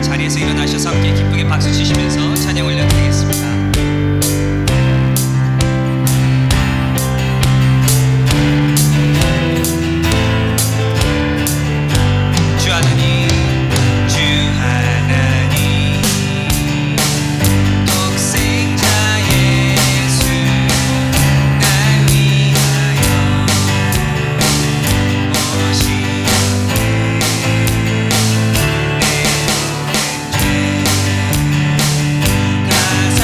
자리에서 일어나셔서 함께 기쁘게 박수 치시면서 찬양 올려드리겠습니다. 주 하나님, 주 하나님, 독생자 예수 날 위하여 오시네. 내 죄 가사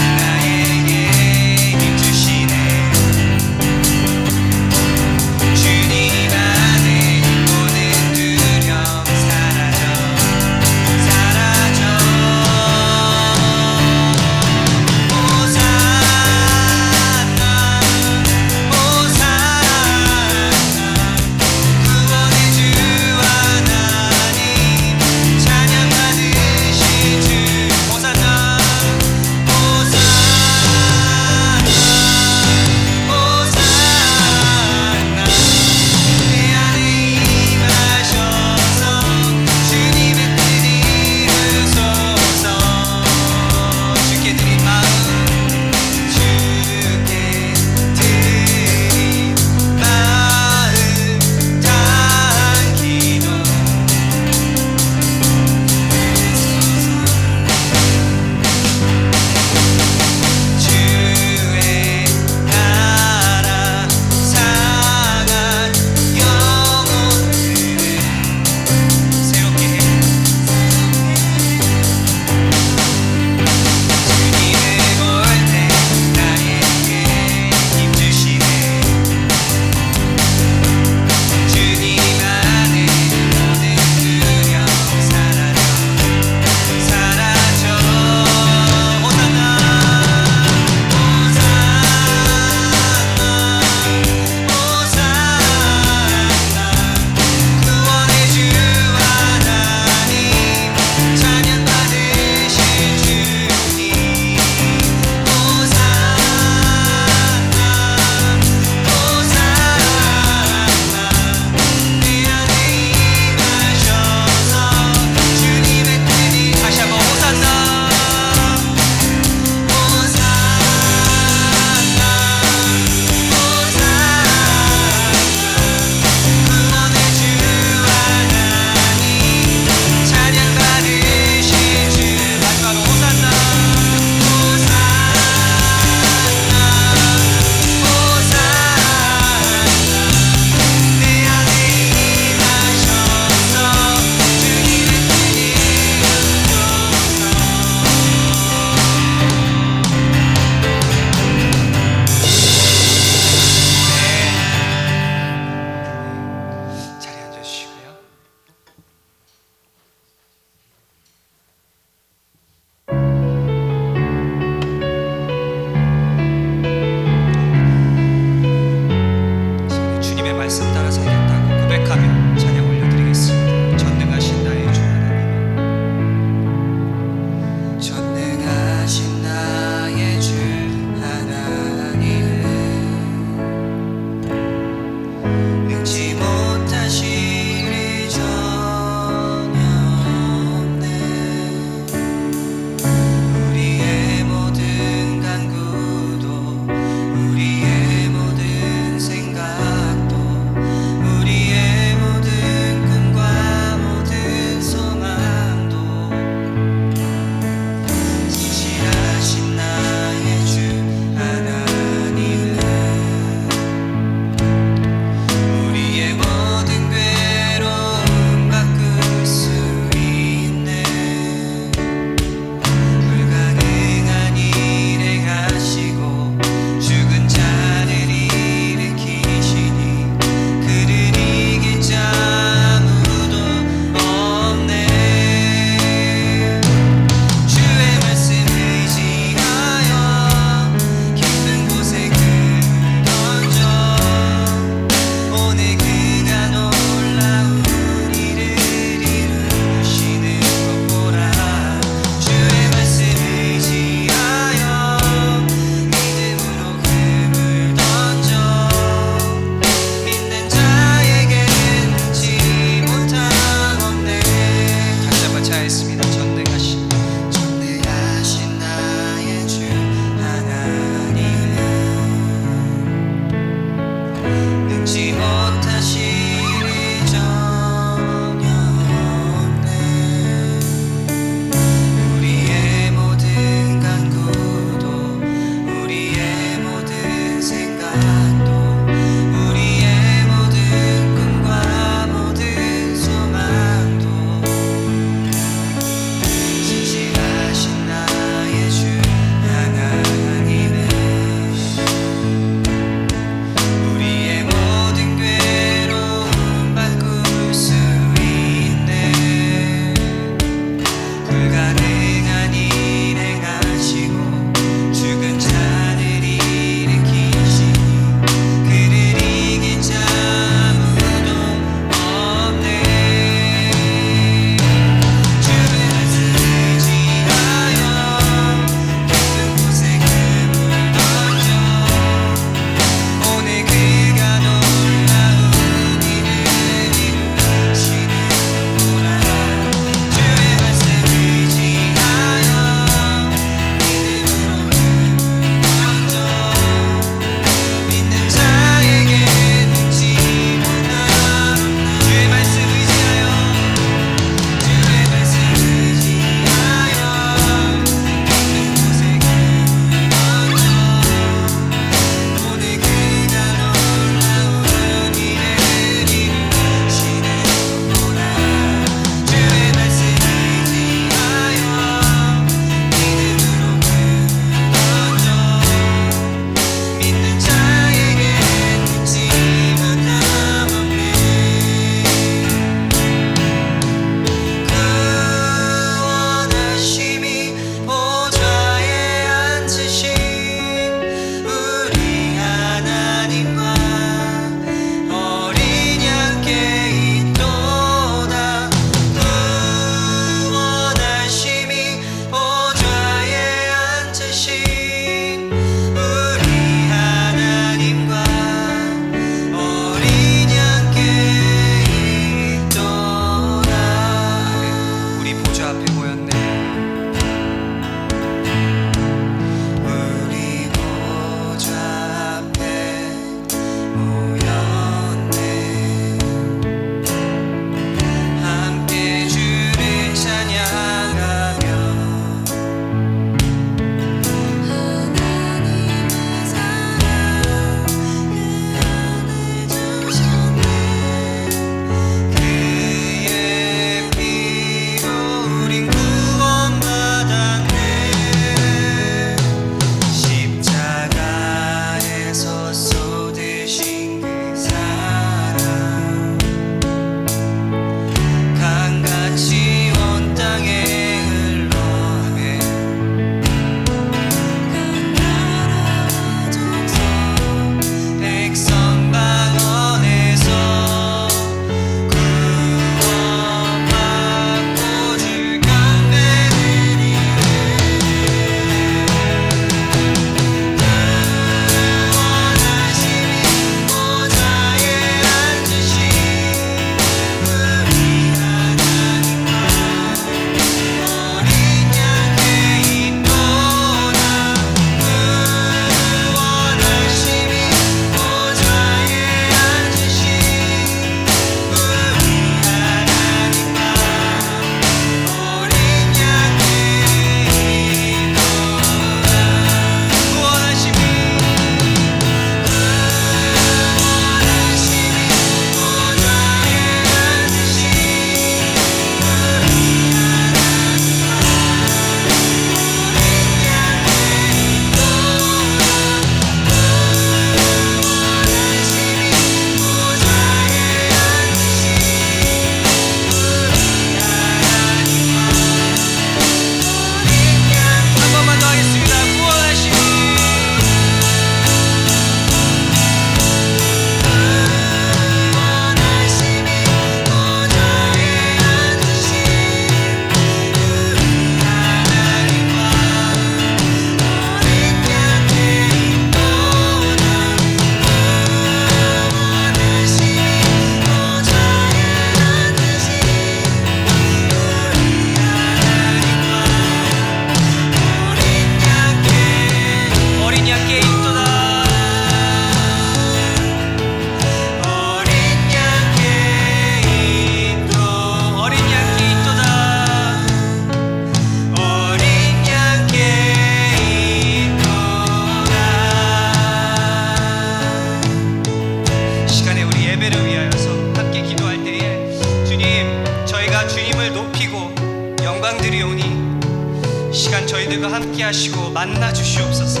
하시고 만나 주시옵소서.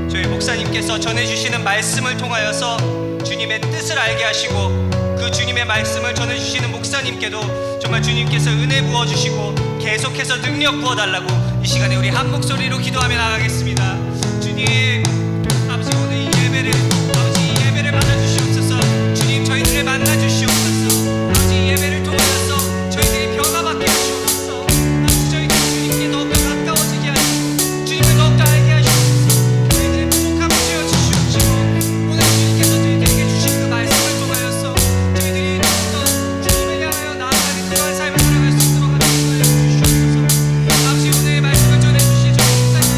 저희 목사님께서 전해주시는 말씀을 통하여서 주님의 뜻을 알게 하시고 그 주님의 말씀을 전해주시는 목사님께도 정말 주님께서 은혜 부어주시고 계속해서 능력 부어달라고 이 시간에 우리 한 목소리로 기도하며 나가겠습니다. 주님, 아버지 오늘 이 예배를 받아주시옵소서. 주님, 저희들을 만나주시옵소서. 아버지 이 예배를 통하여서 저희들이 변화받게 하시옵소서. 아버지 저희들 주님께 더욱더 가까워지게 하시고 주님을 더욱더 알게 하시옵소서. 저희들의 부족함을 채워주시옵시고 오늘 주님께서 저희들에게 주신 그 말씀을 통하여서 저희들이 더욱더 주님을 향하여 나아가는 그러한 삶을 살아갈 수 있도록 하나님 주시옵소서. 아버지 오늘 말씀을 전해주신 저희 목사님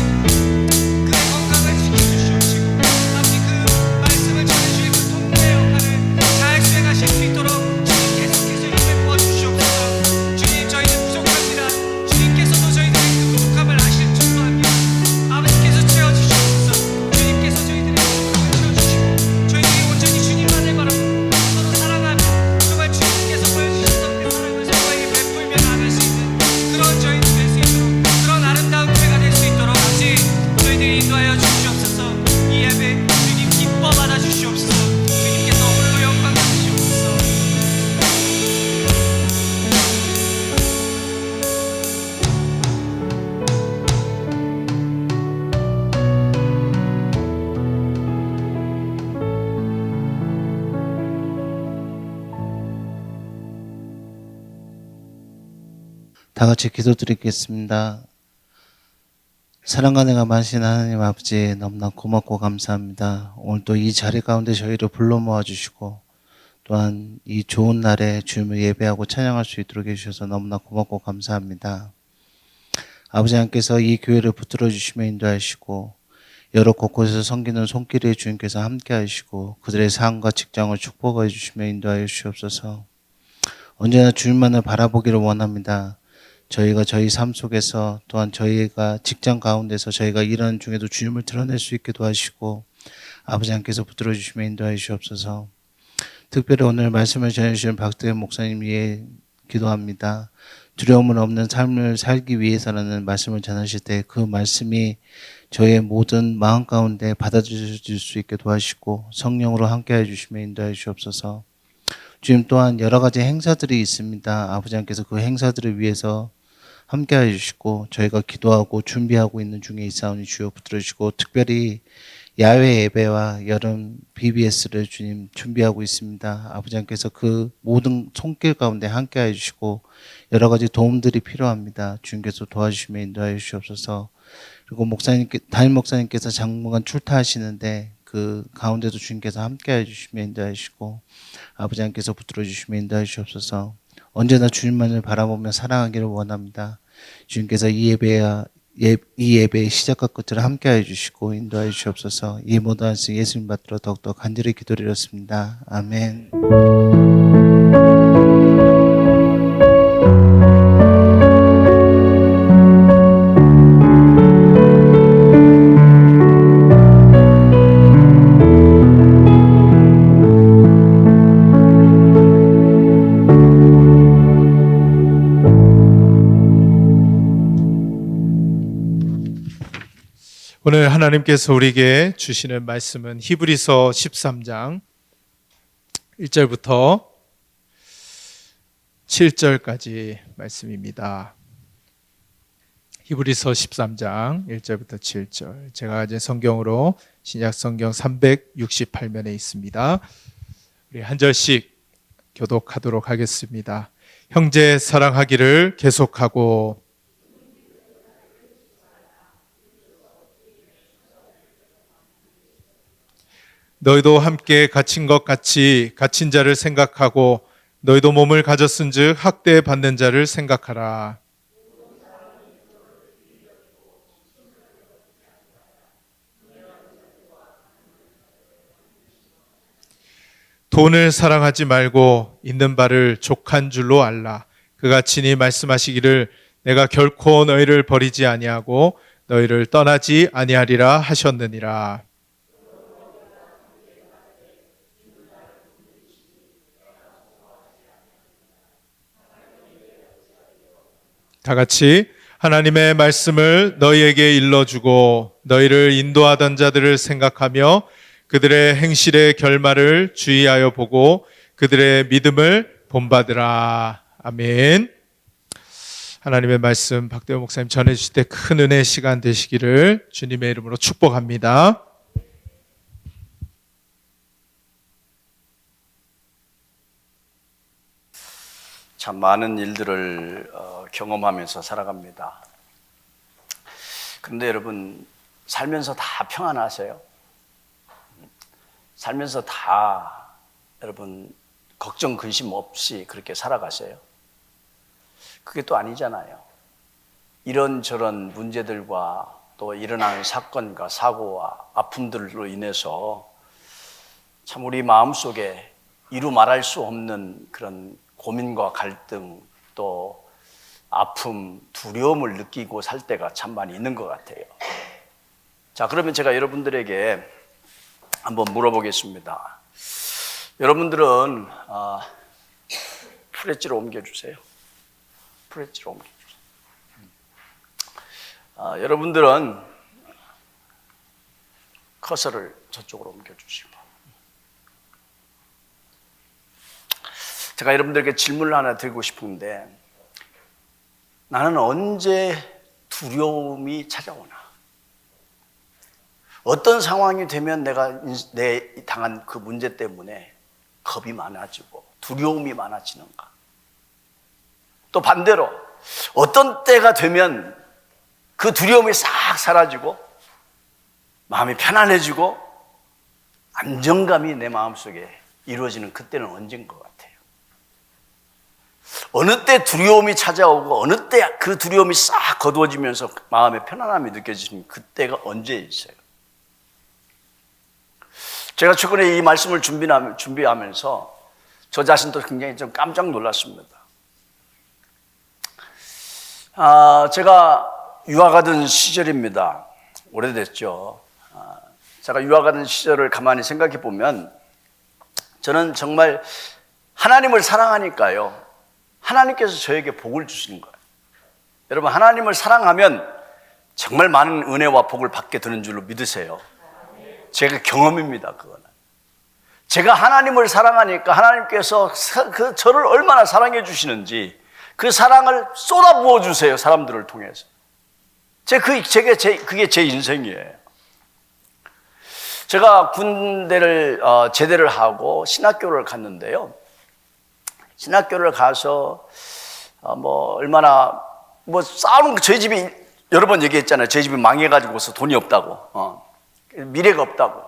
그의 건강을 지켜주시옵시고 아버지 그 말씀을 전해주신 그 동료의 역할을 잘 수행하실 수 있도록 주님 계속해서 힘을 부어주시옵소서. 주님, 저희는 부족합니다. 주님께서도 저희들의 그 부족함을 아실 줄로 압니다. 아버지께서 채워주시옵소서. 주님께서 저희들의 부족함을 채워주시고 저희들이 온전히 주님만을 바라보고 서로 사랑하며 정말 주님께서 보여주셨던 그 사랑을 서로에게 베풀며 나갈 수 있는 그런 저희들 될 수 있도록 그런 아름다운 교회가 될 수 있도록 아버지 저희들이 인도하여 주시옵소서. 이 예배 주님 기뻐 받아주시옵소서. 주님께서 홀로 영광 받으시옵소서. 다 같이 기도드리겠습니다. 사랑과 내가 마신 하나님 아버지 너무나 고맙고 감사합니다. 오늘도 이 자리 가운데 저희를 불러 모아주시고 또한 이 좋은 날에 주님을 예배하고 찬양할 수 있도록 해주셔서 너무나 고맙고 감사합니다. 아버지 하나님께서 이 교회를 붙들어 주시며 인도하시고 여러 곳곳에서 섬기는 손길에 주님께서 함께 하시고 그들의 삶과 직장을 축복해 주시며 인도하여 주시옵소서. 언제나 주님만을 바라보기를 원합니다. 저희가 저희 삶 속에서 또한 저희가 직장 가운데서 저희가 일하는 중에도 주님을 드러낼 수 있게 도와주시고 아버지 하나님께서 붙들어 주시며 인도하여 주시옵소서. 특별히 오늘 말씀을 전해주신 박대현 목사님 위해 기도합니다. 두려움은 없는 삶을 살기 위해서라는 말씀을 전하실 때 그 말씀이 저의 모든 마음 가운데 받아들여질 수 있게 도와주시고 성령으로 함께해 주시며 인도해 주시옵소서. 주님 또한 여러 가지 행사들이 있습니다. 아버지 하나님께서 그 행사들을 위해서 함께해 주시고 저희가 기도하고 준비하고 있는 중에 있사오니 주여 붙들어 주시고 특별히 야외 예배와 여름 BBS를 주님 준비하고 있습니다. 아버지 하나님께서 그 모든 손길 가운데 함께해 주시고 여러 가지 도움들이 필요합니다. 주님께서 도와주시며 인도하여 주시옵소서. 그리고 담임 목사님께서 장문간 출타하시는데 그 가운데도 주님께서 함께해 주시며 인도해 주시고 아버지 하나님께서 붙들어 주시며 인도해 주시옵소서. 언제나 주님만을 바라보며 사랑하기를 원합니다. 주님께서 이 예배의 시작과 끝을 함께해 주시고 인도해 주시옵소서. 이 모든 말씀 예수님 받들어 더욱더 간절히 기도드렸습니다. 아멘. 오늘 하나님께서 우리에게 주시는 말씀은 히브리서 13장 1절부터 7절까지 말씀입니다. 히브리서 13장 1절부터 7절. 제가 가진 성경으로 신약 성경 368면에 있습니다. 우리 한 절씩 교독하도록 하겠습니다. 형제 사랑하기를 계속하고 너희도 함께 갇힌 것 같이 갇힌 자를 생각하고 너희도 몸을 가졌은즉 학대받는 자를 생각하라. 돈을 사랑하지 말고 있는 바를 족한 줄로 알라. 그가 친히 말씀하시기를 내가 결코 너희를 버리지 아니하고 너희를 떠나지 아니하리라 하셨느니라. 다 같이 하나님의 말씀을 너희에게 일러주고 너희를 인도하던 자들을 생각하며 그들의 행실의 결말을 주의하여 보고 그들의 믿음을 본받으라. 아멘. 하나님의 말씀 박대호 목사님 전해주실 때 큰 은혜의 시간 되시기를 주님의 이름으로 축복합니다. 참 많은 일들을 경험하면서 살아갑니다. 그런데 여러분, 살면서 다 평안하세요? 살면서 다 여러분 걱정 근심 없이 그렇게 살아가세요? 그게 또 아니잖아요. 이런저런 문제들과 또 일어나는 사건과 사고와 아픔들로 인해서 참 우리 마음속에 이루 말할 수 없는 그런 고민과 갈등, 또 아픔, 두려움을 느끼고 살 때가 참 많이 있는 것 같아요. 자, 그러면 제가 여러분들에게 한번 물어보겠습니다. 여러분들은 프레지로 옮겨주세요. 프레지로 옮겨주세요. 여러분들은 커서를 저쪽으로 옮겨주시고, 제가 여러분들에게 질문을 하나 드리고 싶은데, 나는 언제 두려움이 찾아오나? 어떤 상황이 되면 내가 내 당한 그 문제 때문에 겁이 많아지고 두려움이 많아지는가? 또 반대로 어떤 때가 되면 그 두려움이 싹 사라지고 마음이 편안해지고 안정감이 내 마음속에 이루어지는 그때는 언제인 것 같아요? 어느 때 두려움이 찾아오고 어느 때 그 두려움이 싹 거두어지면서 마음의 편안함이 느껴지는 그때가 언제 있어요? 제가 최근에 이 말씀을 준비하면서 저 자신도 굉장히 좀 깜짝 놀랐습니다. 제가 유학하던 시절입니다. 오래됐죠. 제가 유학하던 시절을 가만히 생각해 보면 저는 정말 하나님을 사랑하니까요, 하나님께서 저에게 복을 주시는 거예요. 여러분, 하나님을 사랑하면 정말 많은 은혜와 복을 받게 되는 줄로 믿으세요. 제가 경험입니다. 그거는 제가 하나님을 사랑하니까 하나님께서 저를 얼마나 사랑해 주시는지 그 사랑을 쏟아부어 주세요. 사람들을 통해서. 그게 제 인생이에요. 제가 군대를 제대를 하고 신학교를 갔는데요, 신학교를 가서 얼마나 싸우는, 저희 집이 여러 번 얘기했잖아요. 저희 집이 망해가지고서 돈이 없다고, 미래가 없다고.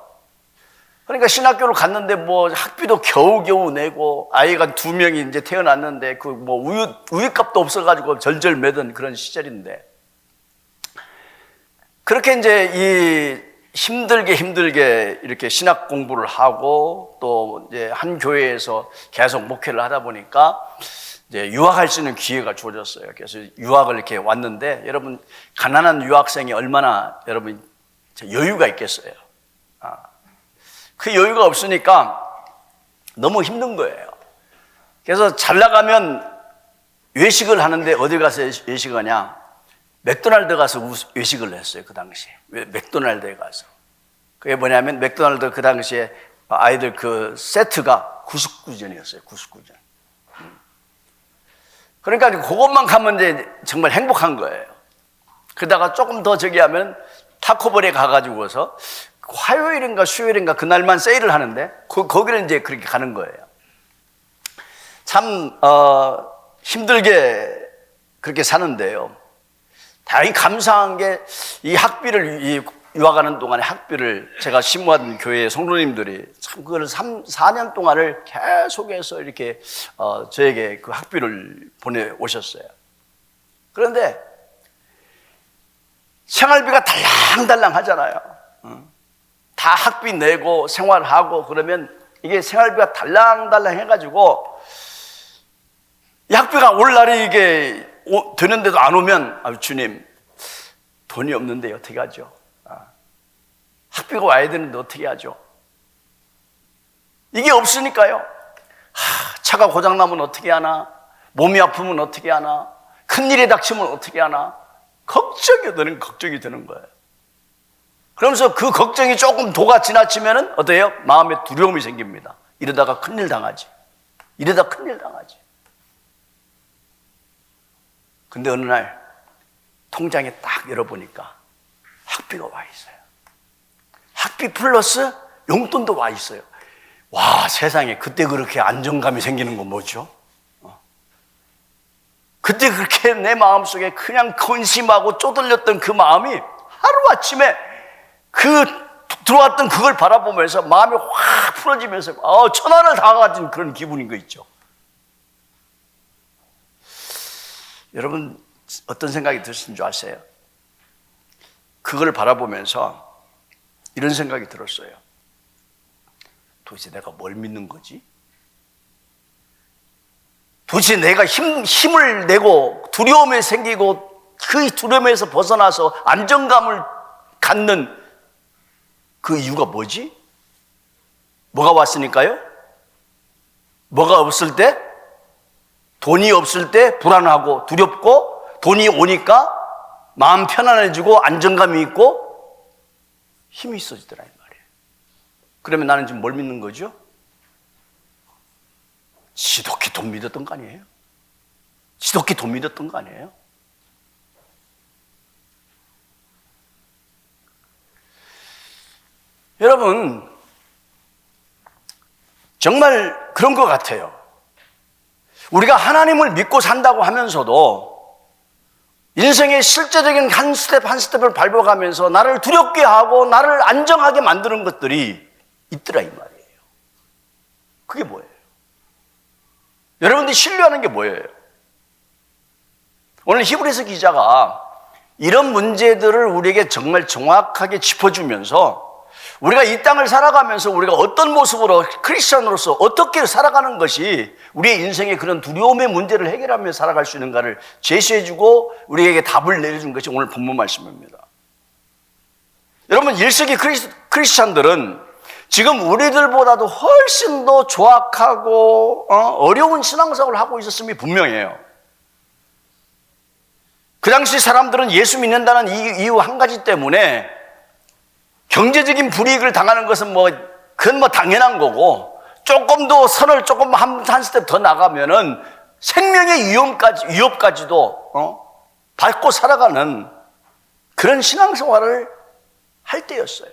그러니까 신학교를 갔는데 학비도 겨우겨우 내고, 아이가 2명이 이제 태어났는데 우유값도 없어가지고 절절 매던 그런 시절인데, 그렇게 이제 힘들게 이렇게 신학 공부를 하고 또 이제 한 교회에서 계속 목회를 하다 보니까 이제 유학할 수 있는 기회가 주어졌어요. 그래서 유학을 이렇게 왔는데, 여러분, 가난한 유학생이 얼마나 여러분 여유가 있겠어요? 그 여유가 없으니까 너무 힘든 거예요. 그래서 잘 나가면 외식을 하는데 어디 가서 외식을 하냐? 맥도날드 가서 외식을 했어요. 그 당시에. 맥도날드에 가서. 그게 뭐냐면 맥도날드 그 당시에 아이들 그 세트가 99전이었어요. 99전. 그러니까 그것만 가면 이제 정말 행복한 거예요. 그러다가 조금 더 저기 하면 타코볼에 가가지고서 화요일인가 수요일인가 그날만 세일을 하는데 거기를 이제 그렇게 가는 거예요. 참 힘들게 그렇게 사는데요, 다행히 감사한 게 이 학비를, 유학하는 동안에 학비를 제가 신무하던 교회의 성도님들이 참 그걸 4년 동안을 계속해서 이렇게 저에게 그 학비를 보내오셨어요. 그런데 생활비가 달랑달랑 하잖아요. 다 학비 내고 생활하고 그러면 이게 생활비가 달랑달랑 해가지고 이 학비가 올 날이 이게 되는데도 안 오면, 주님, 돈이 없는데 어떻게 하죠? 학비가 와야 되는데 어떻게 하죠? 이게 없으니까요, 차가 고장나면 어떻게 하나? 몸이 아프면 어떻게 하나? 큰일이 닥치면 어떻게 하나? 걱정이 드는 거예요. 그러면서 그 걱정이 조금 도가 지나치면은 어때요? 마음에 두려움이 생깁니다. 이러다가 큰일 당하지. 근데 어느 날 통장에 딱 열어보니까 학비가 와 있어요. 학비 플러스 용돈도 와 있어요. 와, 세상에, 그때 그렇게 안정감이 생기는 건 뭐죠? 그때 그렇게 내 마음속에 그냥 근심하고 쪼들렸던 그 마음이 하루아침에 들어왔던 그걸 바라보면서 마음이 확 풀어지면서 천하를 다 가진 그런 기분인 거 있죠. 여러분, 어떤 생각이 드신 줄 아세요? 그걸 바라보면서 이런 생각이 들었어요. 도대체 내가 뭘 믿는 거지? 도대체 내가 힘을 내고 두려움이 생기고 그 두려움에서 벗어나서 안정감을 갖는 그 이유가 뭐지? 뭐가 왔으니까요? 뭐가 없을 때? 돈이 없을 때 불안하고 두렵고, 돈이 오니까 마음 편안해지고 안정감이 있고 힘이 있어지더라 이 말이에요. 그러면 나는 지금 뭘 믿는 거죠? 지독히 돈 믿었던 거 아니에요? 여러분, 정말 그런 것 같아요. 우리가 하나님을 믿고 산다고 하면서도 인생의 실제적인 한 스텝 한 스텝을 밟아가면서 나를 두렵게 하고 나를 안정하게 만드는 것들이 있더라 이 말이에요. 그게 뭐예요? 여러분들이 신뢰하는 게 뭐예요? 오늘 히브리서 기자가 이런 문제들을 우리에게 정말 정확하게 짚어주면서 우리가 이 땅을 살아가면서 우리가 어떤 모습으로 크리스천으로서 어떻게 살아가는 것이 우리의 인생의 그런 두려움의 문제를 해결하며 살아갈 수 있는가를 제시해주고 우리에게 답을 내려준 것이 오늘 본문 말씀입니다. 여러분, 1세기 크리스천들은 지금 우리들보다도 훨씬 더 조악하고 어려운 신앙생활을 하고 있었음이 분명해요. 그 당시 사람들은 예수 믿는다는 이유 한 가지 때문에 경제적인 불이익을 당하는 것은 그건 당연한 거고, 조금 더 선을 조금 한 스텝 더 나가면은 생명의 위협까지도 밟고 살아가는 그런 신앙생활을 할 때였어요.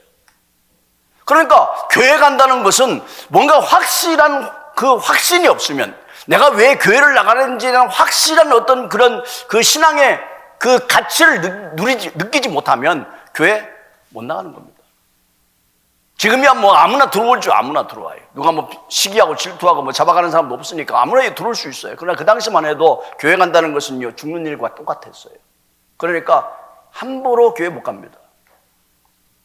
그러니까 교회 간다는 것은 뭔가 확실한 그 확신이 없으면, 내가 왜 교회를 나가는지에 대한 확실한 어떤 그런 그 신앙의 그 가치를 느끼지 못하면 교회 못 나가는 겁니다. 지금이야 아무나 들어올 줄 아무나 들어와요. 누가 시기하고 질투하고 잡아가는 사람도 없으니까 아무나 들어올 수 있어요. 그러나 그 당시만 해도 교회 간다는 것은요, 죽는 일과 똑같았어요. 그러니까 함부로 교회 못 갑니다.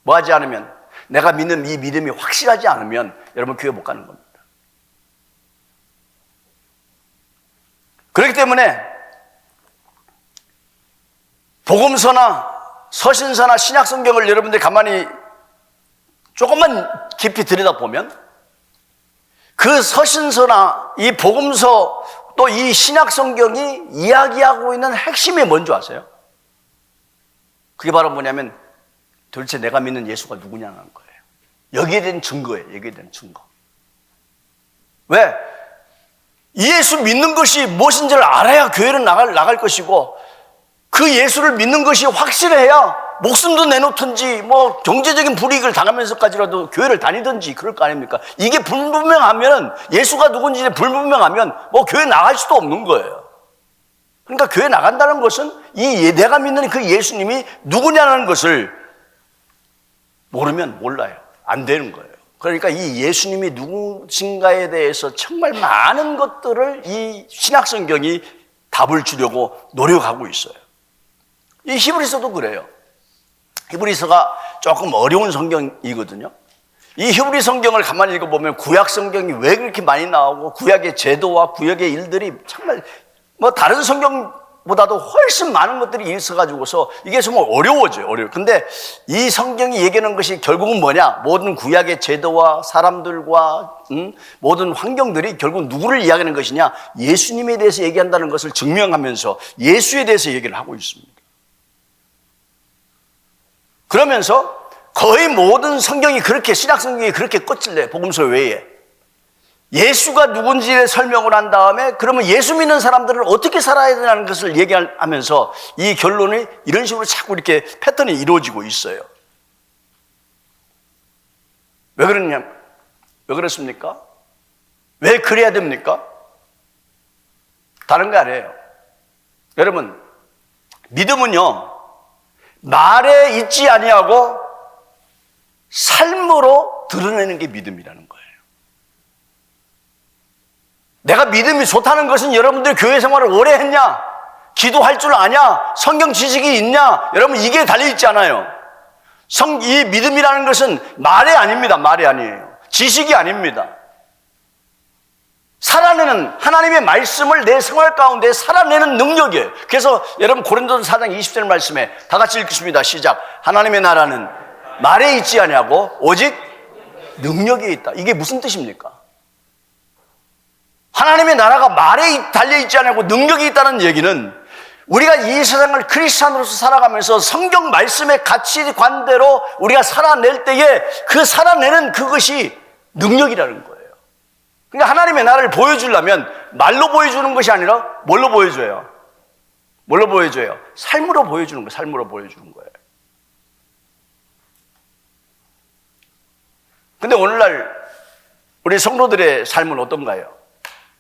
뭐 하지 않으면, 내가 믿는 이 믿음이 확실하지 않으면 여러분 교회 못 가는 겁니다. 그렇기 때문에 복음서나 서신서나 신약성경을 여러분들이 가만히 조금만 깊이 들여다보면 그 서신서나 이 복음서 또 이 신약성경이 이야기하고 있는 핵심이 뭔지 아세요? 그게 바로 뭐냐면 도대체 내가 믿는 예수가 누구냐는 거예요. 여기에 대한 증거예요. 여기에 대한 증거. 왜? 이 예수 믿는 것이 무엇인지를 알아야 교회를 나갈 것이고, 그 예수를 믿는 것이 확실해야 목숨도 내놓든지 경제적인 불이익을 당하면서까지라도 교회를 다니든지 그럴 거 아닙니까? 이게 불분명하면, 예수가 누군지 불분명하면 교회 나갈 수도 없는 거예요. 그러니까 교회 나간다는 것은 내가 믿는 그 예수님이 누구냐는 것을 모르면 몰라요. 안 되는 거예요. 그러니까 이 예수님이 누구신가에 대해서 정말 많은 것들을 이 신약성경이 답을 주려고 노력하고 있어요. 이 히브리서도 그래요. 히브리서가 조금 어려운 성경이거든요. 이 히브리 성경을 가만히 읽어보면 구약 성경이 왜 그렇게 많이 나오고 구약의 제도와 구약의 일들이 정말 다른 성경보다도 훨씬 많은 것들이 있어가지고서 이게 정말 어려워져요. 근데 이 성경이 얘기하는 것이 결국은 뭐냐? 모든 구약의 제도와 사람들과 모든 환경들이 결국 누구를 이야기하는 것이냐? 예수님에 대해서 얘기한다는 것을 증명하면서 예수에 대해서 얘기를 하고 있습니다. 그러면서 거의 모든 성경이 그렇게, 신약 성경이 그렇게 끝을 내, 복음서 외에. 예수가 누군지를 설명을 한 다음에 그러면 예수 믿는 사람들은 어떻게 살아야 되는 것을 얘기하면서 이 결론이 이런 식으로 자꾸 이렇게 패턴이 이루어지고 있어요. 왜 그러냐? 왜 그렇습니까? 왜 그래야 됩니까? 다른 거 아니에요. 여러분, 믿음은요, 말에 있지 아니하고 삶으로 드러내는 게 믿음이라는 거예요. 내가 믿음이 좋다는 것은 여러분들 교회 생활을 오래 했냐? 기도할 줄 아냐? 성경 지식이 있냐? 여러분, 이게 달려있지 않아요. 이 믿음이라는 것은 말이 아닙니다. 말이 아니에요. 지식이 아닙니다. 살아내는, 하나님의 말씀을 내 생활 가운데 살아내는 능력이에요. 그래서 여러분 고린도서 4장 20절 말씀에 다 같이 읽겠습니다. 시작. 하나님의 나라는 말에 있지 아니하고 오직 능력에 있다. 이게 무슨 뜻입니까? 하나님의 나라가 말에 달려있지 않고 능력이 있다는 얘기는 우리가 이 세상을 크리스찬으로서 살아가면서 성경 말씀의 가치관대로 우리가 살아낼 때에 그 살아내는 그것이 능력이라는 거예요. 그러니까 하나님의 나라를 보여주려면 말로 보여주는 것이 아니라 뭘로 보여줘요? 뭘로 보여줘요? 삶으로 보여주는 거예요. 삶으로 보여주는 거예요. 근데 오늘날 우리 성도들의 삶은 어떤가요?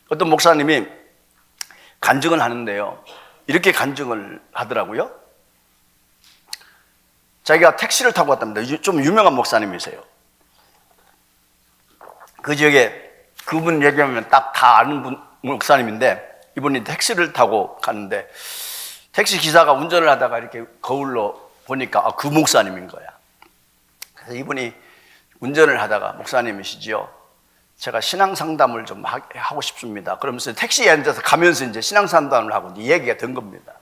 어떤 목사님이 간증을 하는데요. 이렇게 간증을 하더라고요. 자기가 택시를 타고 왔답니다. 좀 유명한 목사님이세요. 그 지역에 그분 얘기하면 딱 다 아는 목사님인데 이분이 택시를 타고 가는데 택시 기사가 운전을 하다가 이렇게 거울로 보니까 그 목사님인 거야. 그래서 이분이 운전을 하다가 목사님이시지요. 제가 신앙 상담을 좀 하고 싶습니다. 그러면서 택시에 앉아서 가면서 이제 신앙 상담을 하고 이제 얘기가 된 겁니다.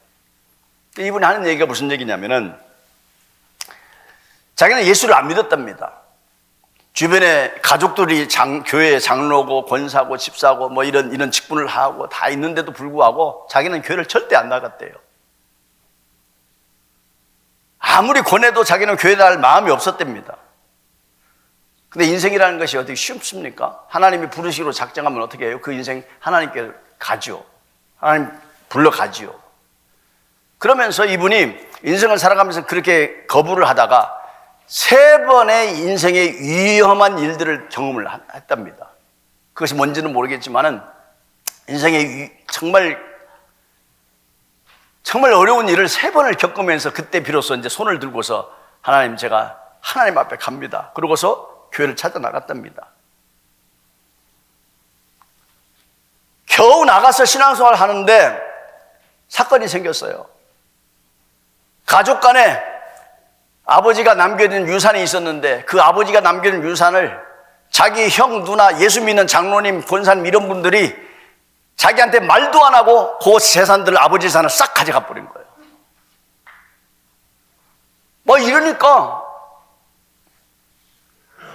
이분이 하는 얘기가 무슨 얘기냐면은 자기는 예수를 안 믿었답니다. 주변에 가족들이 교회 장로고 권사고 집사고 뭐 이런 직분을 하고 다 있는데도 불구하고 자기는 교회를 절대 안 나갔대요. 아무리 권해도 자기는 교회 나갈 마음이 없었답니다. 근데 인생이라는 것이 어떻게 쉽습니까? 하나님이 부르시기로 작정하면 어떻게 해요? 그 인생 하나님께 가죠. 하나님 불러가지요. 그러면서 이분이 인생을 살아가면서 그렇게 거부를 하다가 3번의 인생의 위험한 일들을 경험을 했답니다. 그것이 뭔지는 모르겠지만은 인생의 정말 어려운 일을 3번을 겪으면서 그때 비로소 이제 손을 들고서 하나님, 제가 하나님 앞에 갑니다. 그러고서 교회를 찾아 나갔답니다. 겨우 나가서 신앙생활을 하는데 사건이 생겼어요. 가족 간에 아버지가 남겨둔 유산이 있었는데 그 아버지가 남겨둔 유산을 자기 형, 누나, 예수 믿는 장로님, 권사님 이런 분들이 자기한테 말도 안 하고 그 재산들을, 아버지 재산을 싹 가져가 버린 거예요. 뭐 이러니까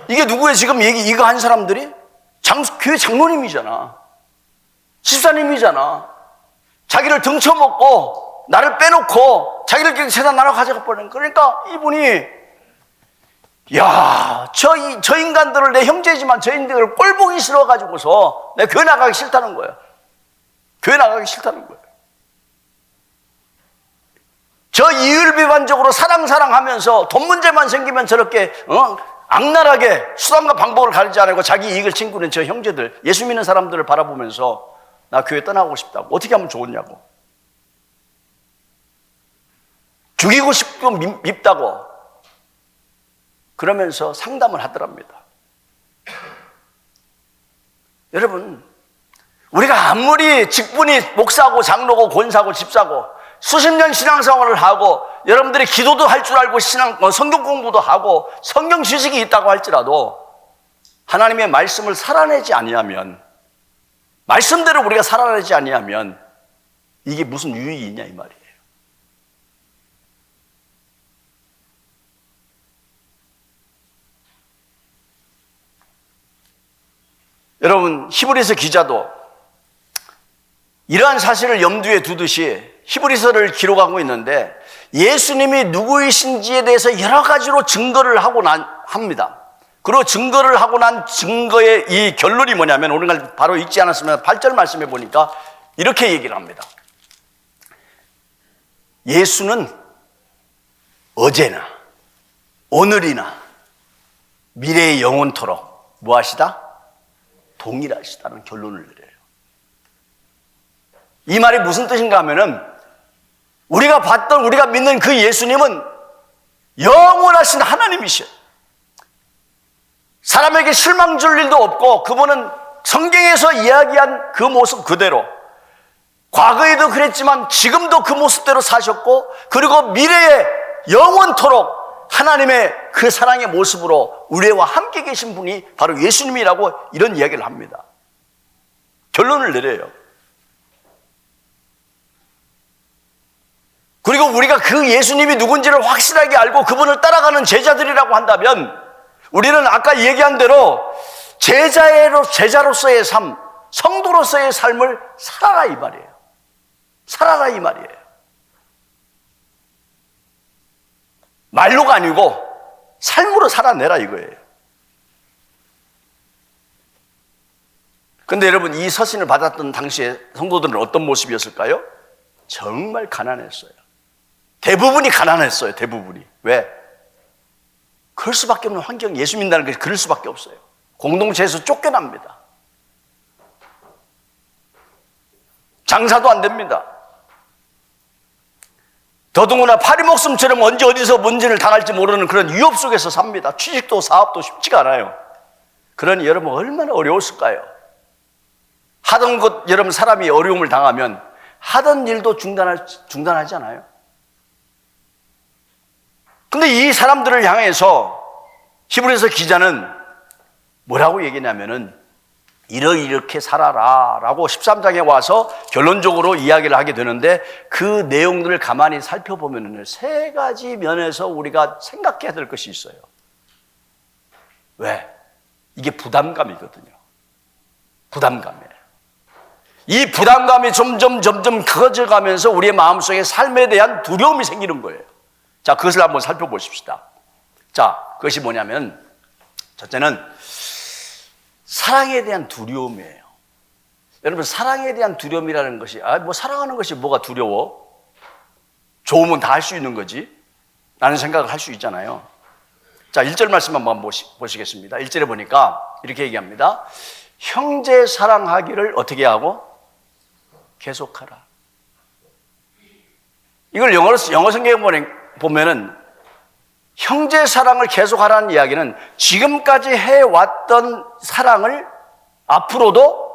이게 누구예요? 지금 이거 한 사람들이? 교회 장로님이잖아. 집사님이잖아. 자기를 등쳐먹고 나를 빼놓고 자기들끼리 재산 나눠 가져가 버리는. 그러니까 이분이 저 인간들을 내 형제지만 저 인간들을 꼴보기 싫어가지고서 내가 교회 나가기 싫다는 거예요. 교회 나가기 싫다는 거예요. 저 이율비반적으로 사랑하면서 돈 문제만 생기면 저렇게 악랄하게 수단과 방법을 가리지 않고 자기 이익을 챙기는 저 형제들, 예수 믿는 사람들을 바라보면서 나 교회 떠나고 싶다고. 어떻게 하면 좋으냐고. 죽이고 싶고 밉다고. 그러면서 상담을 하더랍니다. 여러분, 우리가 아무리 직분이 목사고 장로고 권사고 집사고 수십 년 신앙생활을 하고 여러분들이 기도도 할 줄 알고 성경 공부도 하고 성경 지식이 있다고 할지라도 하나님의 말씀을 살아내지 아니하면, 말씀대로 우리가 살아내지 아니하면 이게 무슨 유익이 있냐 이 말이에요. 여러분, 히브리서 기자도 이러한 사실을 염두에 두듯이 히브리서를 기록하고 있는데 예수님이 누구이신지에 대해서 여러 가지로 증거를 하고 합니다. 그리고 증거를 하고 난 증거의 이 결론이 뭐냐면 오늘 바로 읽지 않았으면 8절 말씀해 보니까 이렇게 얘기를 합니다. 예수는 어제나 오늘이나 미래의 영원토록 무엇이다? 동일하시다는 결론을 내려요. 이 말이 무슨 뜻인가 하면은 우리가 봤던 우리가 믿는 그 예수님은 영원하신 하나님이셔요. 사람에게 실망 줄 일도 없고 그분은 성경에서 이야기한 그 모습 그대로 과거에도 그랬지만 지금도 그 모습대로 사셨고 그리고 미래에 영원토록 하나님의 그 사랑의 모습으로 우리와 함께 계신 분이 바로 예수님이라고 이런 이야기를 합니다. 결론을 내려요. 그리고 우리가 그 예수님이 누군지를 확실하게 알고 그분을 따라가는 제자들이라고 한다면 우리는 아까 얘기한 대로 제자로서의 삶, 성도로서의 삶을 살아라 이 말이에요. 살아라 이 말이에요. 말로가 아니고 삶으로 살아내라 이거예요. 그런데 여러분 이 서신을 받았던 당시에 성도들은 어떤 모습이었을까요? 정말 가난했어요. 대부분이 가난했어요. 대부분이. 왜? 그럴 수밖에 없는 환경, 예수 믿는다는 게 그럴 수밖에 없어요. 공동체에서 쫓겨납니다. 장사도 안 됩니다. 더더구나 파리목숨처럼 언제 어디서 문제를 당할지 모르는 그런 위협 속에서 삽니다. 취직도 사업도 쉽지가 않아요. 그러니 여러분 얼마나 어려웠을까요? 하던 것 여러분 사람이 어려움을 당하면 하던 일도 중단하지 않아요? 근데 이 사람들을 향해서 히브리서 기자는 뭐라고 얘기냐면은 이렇게 살아라 라고 13장에 와서 결론적으로 이야기를 하게 되는데 그 내용들을 가만히 살펴보면 세 가지 면에서 우리가 생각해야 될 것이 있어요. 왜? 이게 부담감이거든요. 부담감이에요. 이 부담감이 점점 커져가면서 우리의 마음속에 삶에 대한 두려움이 생기는 거예요. 자, 그것을 한번 살펴보십시다. 자, 그것이 뭐냐면 첫째는 사랑에 대한 두려움이에요. 여러분 사랑에 대한 두려움이라는 것이 사랑하는 것이 뭐가 두려워? 좋으면 다 할 수 있는 거지 라는 생각을 할 수 있잖아요. 자, 1절 말씀 한번 보시겠습니다. 1절에 보니까 이렇게 얘기합니다. 형제 사랑하기를 어떻게 하고? 계속하라. 이걸 영어 성경에 보면은 형제 사랑을 계속하라는 이야기는 지금까지 해왔던 사랑을 앞으로도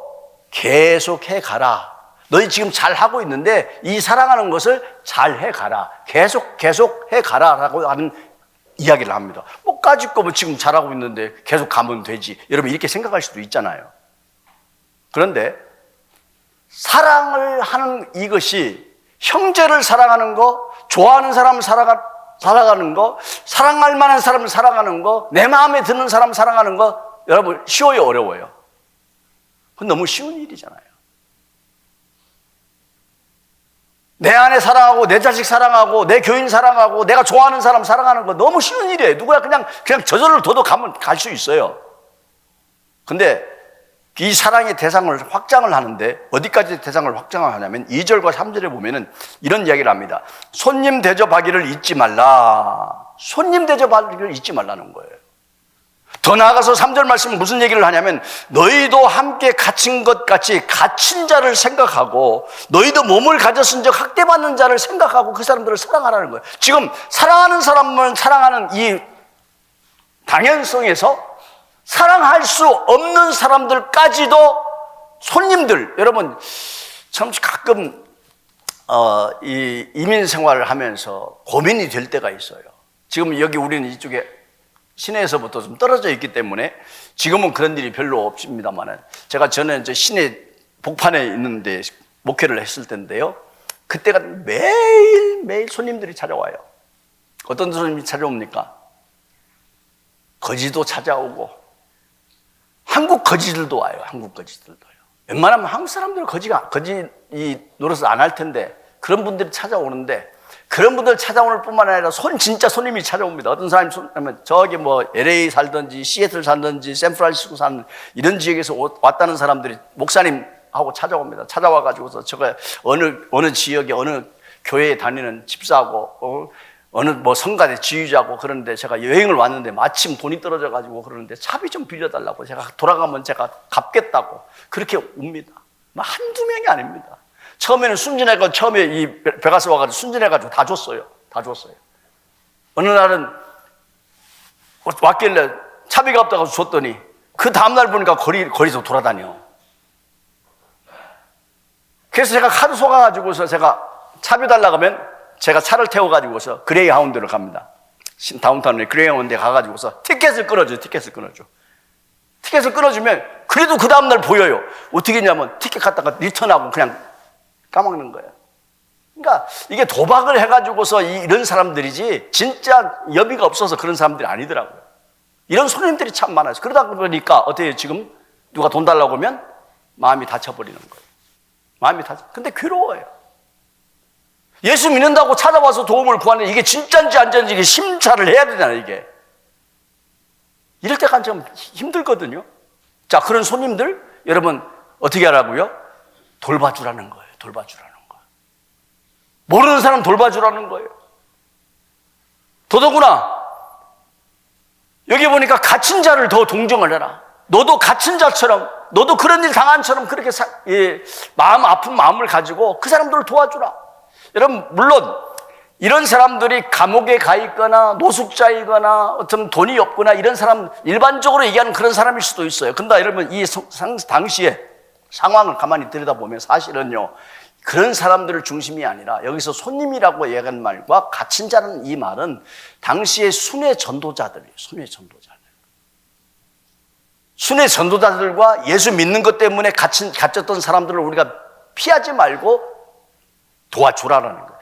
계속해 가라. 너희 지금 잘하고 있는데 이 사랑하는 것을 잘해 가라. 계속해 가라라고 하는 이야기를 합니다. 까짓 거면 지금 잘하고 있는데 계속 가면 되지. 여러분 이렇게 생각할 수도 있잖아요. 그런데 사랑을 하는 이것이 형제를 사랑하는 거, 좋아하는 사람을 사랑하는 거, 사랑할 만한 사람을 사랑하는 거, 내 마음에 드는 사람 사랑하는 거 여러분 쉬워요 어려워요? 그건 너무 쉬운 일이잖아요. 내 아내 사랑하고 내 자식 사랑하고 내 교인 사랑하고 내가 좋아하는 사람 사랑하는 거 너무 쉬운 일이에요. 누구야 그냥 저절로 둬도 가면 갈 수 있어요. 근데 이 사랑의 대상을 확장을 하는데 어디까지 대상을 확장을 하냐면 2절과 3절에 보면은 이런 이야기를 합니다. 손님 대접하기를 잊지 말라. 손님 대접하기를 잊지 말라는 거예요. 더 나아가서 3절 말씀은 무슨 얘기를 하냐면 너희도 함께 갇힌 것 같이 갇힌 자를 생각하고 너희도 몸을 가졌은 적 학대받는 자를 생각하고 그 사람들을 사랑하라는 거예요. 지금 사랑하는 사람을 사랑하는 이 당연성에서 사랑할 수 없는 사람들까지도 손님들, 여러분 참 가끔 이 이민 생활을 하면서 고민이 될 때가 있어요. 지금 여기 우리는 이쪽에 시내에서부터 좀 떨어져 있기 때문에 지금은 그런 일이 별로 없습니다만은 제가 전에 이제 시내 복판에 있는데 목회를 했을 때인데요. 그때가 매일 손님들이 찾아와요. 어떤 손님이 찾아옵니까? 거지도 찾아오고 한국 거지들도 와요. 한국 거지들도요. 웬만하면 한국 사람들은 거지 이 노릇을 안 할 텐데 그런 분들이 찾아오는데, 그런 분들 찾아오는 뿐만 아니라 진짜 손님이 찾아옵니다. 어떤 사람이 저기 뭐 LA 살든지 시애틀 살든지 샌프란시스코 사는 이런 지역에서 왔다는 사람들이 목사님하고 찾아옵니다. 찾아와가지고서 제가 어느 지역에 어느 교회에 다니는 집사하고 어느 뭐 성가대 지휘자고 그러는데 제가 여행을 왔는데 마침 돈이 떨어져가지고 그러는데 차비 좀 빌려달라고, 제가 돌아가면 제가 갚겠다고 그렇게 옵니다. 한두 명이 아닙니다. 처음에는 순진해가지고, 처음에 이 베가스 와가지고 순진해가지고 다 줬어요. 다 줬어요. 어느 날은 왔길래 차비가 없다고 줬더니 그 다음날 보니까 거리에서 돌아다녀. 그래서 제가 카드 속아가지고서 제가 차비 달라고 하면 제가 차를 태워가지고서 그레이하운드로 갑니다. 다운타운에 그레이하운드에 가가지고서 티켓을 끊어줘. 티켓을 끊어주면 그래도 그 다음날 보여요. 어떻게 했냐면 티켓 갖다가 리턴하고 그냥 까먹는 거예요. 그러니까 이게 도박을 해가지고서 이런 사람들이지 진짜 여비가 없어서 그런 사람들이 아니더라고요. 이런 손님들이 참 많아요. 그러다 보니까 어때요? 지금 누가 돈 달라고 하면 마음이 다쳐버리는 거예요. 근데 괴로워요. 예수 믿는다고 찾아와서 도움을 구하는 이게 진짜인지 안 진짜인지 심사를 해야 되잖아요, 이게. 이럴 때가 좀 힘들거든요. 자, 그런 손님들 여러분 어떻게 하라고요? 돌봐주라는 거예요. 모르는 사람 돌봐주라는 거예요. 더더구나 여기 보니까 갇힌 자를 더 동정을 해라. 너도 갇힌 자처럼, 너도 그런 일 당한처럼 그렇게 아픈 마음을 가지고 그 사람들을 도와주라. 여러분, 물론 이런 사람들이 감옥에 가 있거나 노숙자이거나 어떤 돈이 없거나 이런 사람, 일반적으로 얘기하는 그런 사람일 수도 있어요. 근데 여러분, 이 당시에 상황을 가만히 들여다보면 사실은요, 그런 사람들을 중심이 아니라 여기서 손님이라고 얘기한 말과 갇힌 자는 이 말은 당시의 순회 전도자들이에요. 순회 전도자들과 예수 믿는 것 때문에 갇혔던 사람들을 우리가 피하지 말고 도와주라는 거예요.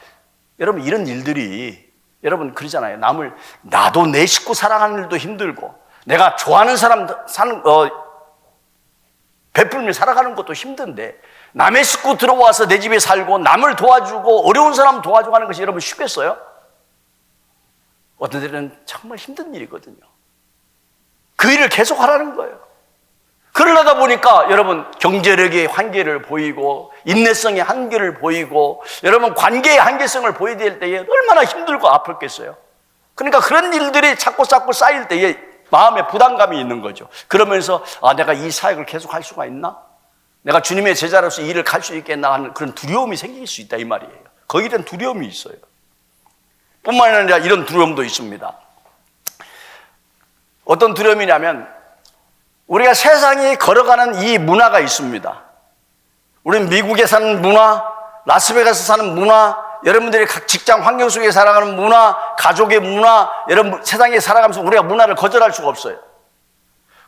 여러분, 이런 일들이, 여러분 그러잖아요. 나도 내 식구 사랑하는 일도 힘들고 내가 좋아하는 사람 베풀며 살아가는 것도 힘든데 남의 식구 들어와서 내 집에 살고 남을 도와주고 어려운 사람 도와주고 하는 것이 여러분 쉽겠어요? 어떤 때는 정말 힘든 일이거든요. 그 일을 계속 하라는 거예요. 그러려다 보니까 여러분 경제력의 한계를 보이고 인내성의 한계를 보이고 여러분 관계의 한계성을 보여야 될 때에 얼마나 힘들고 아팠겠어요. 그러니까 그런 일들이 자꾸 쌓일 때에 마음에 부담감이 있는 거죠. 그러면서 내가 이 사역을 계속 할 수가 있나? 내가 주님의 제자로서 이 일을 갈 수 있겠나 하는 그런 두려움이 생길 수 있다 이 말이에요. 거기에 대한 두려움이 있어요. 뿐만 아니라 이런 두려움도 있습니다. 어떤 두려움이냐면 우리가 세상에 걸어가는 이 문화가 있습니다. 우리는 미국에 사는 문화, 라스베가스 사는 문화, 여러분들이 각 직장 환경 속에 살아가는 문화, 가족의 문화, 여러분 세상에 살아가면서 우리가 문화를 거절할 수가 없어요.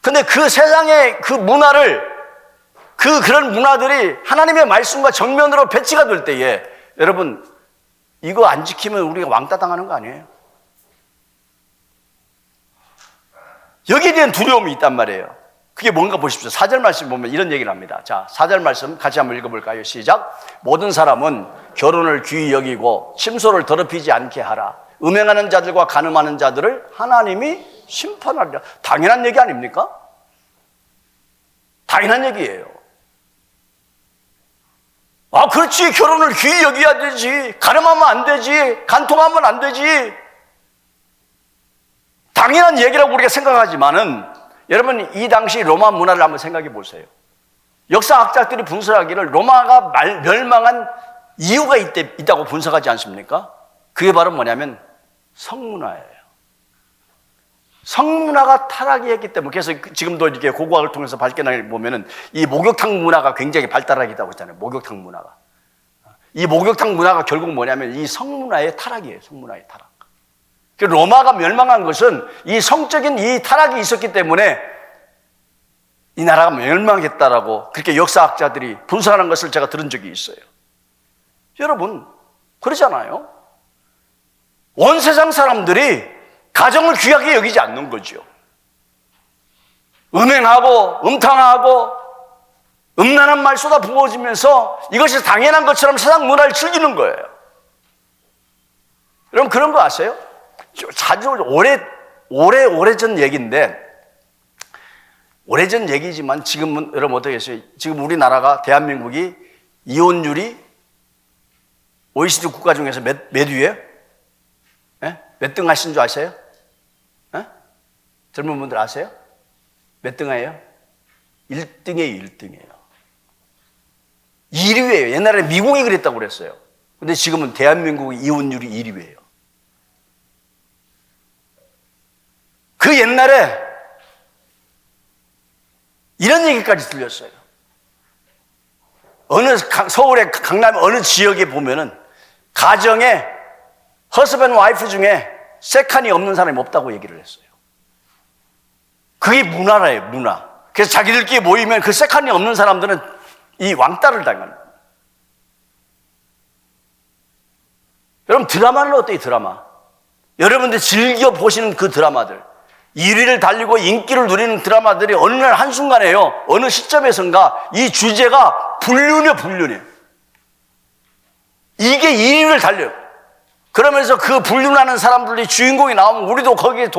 근데 그 세상의 그 문화를 그런 문화들이 하나님의 말씀과 정면으로 배치가 될 때에 여러분 이거 안 지키면 우리가 왕따 당하는 거 아니에요? 여기에 대한 두려움이 있단 말이에요. 그게 뭔가 보십시오. 4절 말씀 보면 이런 얘기를 합니다. 자, 4절 말씀 같이 한번 읽어볼까요? 시작. 모든 사람은 결혼을 귀히 여기고 침소를 더럽히지 않게 하라. 음행하는 자들과 간음하는 자들을 하나님이 심판하리라. 당연한 얘기 아닙니까? 당연한 얘기예요. 그렇지. 결혼을 귀히 여겨야 되지. 간음하면 안 되지. 간통하면 안 되지. 당연한 얘기라고 우리가 생각하지만은 여러분 이 당시 로마 문화를 한번 생각해 보세요. 역사학자들이 분석하기를 로마가 멸망한 이유가 있다고 분석하지 않습니까? 그게 바로 뭐냐면 성문화예요. 성문화가 타락이 했기 때문에 그래서 지금도 이렇게 고고학을 통해서 밝혀내게 보면은 이 목욕탕 문화가 굉장히 발달하기도 했잖아요. 목욕탕 문화가. 이 목욕탕 문화가 결국 뭐냐면 이 성문화의 타락이에요. 성문화의 타락. 로마가 멸망한 것은 이 성적인 이 타락이 있었기 때문에 이 나라가 멸망했다라고 그렇게 역사학자들이 분석하는 것을 제가 들은 적이 있어요. 여러분 그러잖아요. 온 세상 사람들이 가정을 귀하게 여기지 않는 거죠. 음행하고 음탕하고 음란한 말 쏟아 부어지면서 이것이 당연한 것처럼 세상 문화를 즐기는 거예요. 여러분 그런 거 아세요? 자주 오래전 얘기인데, 오래전 얘기지만 지금은 여러분 어떻게 했어요? 지금 우리나라가, 대한민국이 이혼율이 OECD 국가 중에서 몇 위에요? 예? 몇 등 하신 줄 아세요? 예? 젊은 분들 아세요? 몇 등 해요? 1등이에요, 1등이에요. 1위예요. 옛날에 미국이 그랬다고 그랬어요. 근데 지금은 대한민국의 이혼율이 1위예요. 그 옛날에 이런 얘기까지 들렸어요. 서울의 강남 어느 지역에 보면은 가정에 허스밴드 와이프 중에 세칸이 없는 사람이 없다고 얘기를 했어요. 그게 문화래요, 문화. 그래서 자기들끼리 모이면 그 세칸이 없는 사람들은 이 왕따를 당합니다. 여러분 드라마는 어때요, 드라마? 여러분들 즐겨 보시는 그 드라마들, 1위를 달리고 인기를 누리는 드라마들이 어느 날 한순간에요, 어느 시점에선가 이 주제가 불륜이에요. 이게 1위를 달려요. 그러면서 그 불륜하는 사람들이 주인공이 나오면 우리도 거기에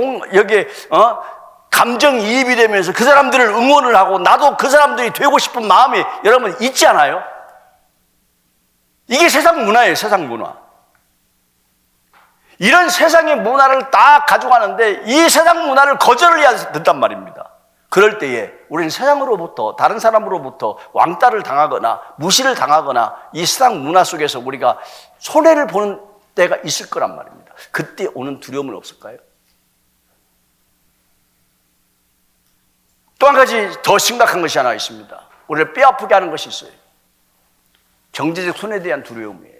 감정이입이 되면서 그 사람들을 응원을 하고 나도 그 사람들이 되고 싶은 마음이 여러분 있지 않아요? 이게 세상 문화예요, 세상 문화. 이런 세상의 문화를 딱 가져가는데 이 세상 문화를 거절을 해야 된단 말입니다. 그럴 때에 우리는 세상으로부터, 다른 사람으로부터 왕따를 당하거나 무시를 당하거나 이 세상 문화 속에서 우리가 손해를 보는 때가 있을 거란 말입니다. 그때 오는 두려움은 없을까요? 또 한 가지 더 심각한 것이 하나 있습니다. 우리를 뼈아프게 하는 것이 있어요. 경제적 손해에 대한 두려움이에요.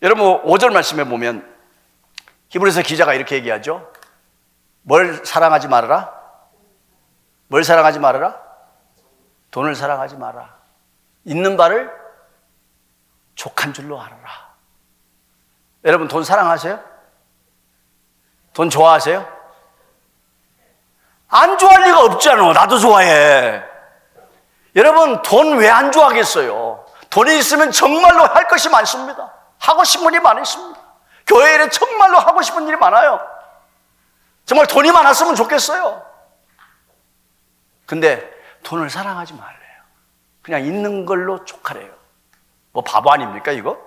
여러분 5절 말씀에 보면 히브리서 기자가 이렇게 얘기하죠. 뭘 사랑하지 말아라? 뭘 사랑하지 말아라? 돈을 사랑하지 마라. 있는 바를 족한 줄로 알아라. 여러분 돈 사랑하세요? 돈 좋아하세요? 안 좋아할 리가 없잖아. 나도 좋아해. 여러분 돈 왜 안 좋아하겠어요? 돈이 있으면 정말로 할 것이 많습니다. 하고 싶은 일이 많이 있습니다. 교회 일에 정말로 하고 싶은 일이 많아요. 정말 돈이 많았으면 좋겠어요. 근데 돈을 사랑하지 말래요. 그냥 있는 걸로 족하래요. 뭐 바보 아닙니까 이거?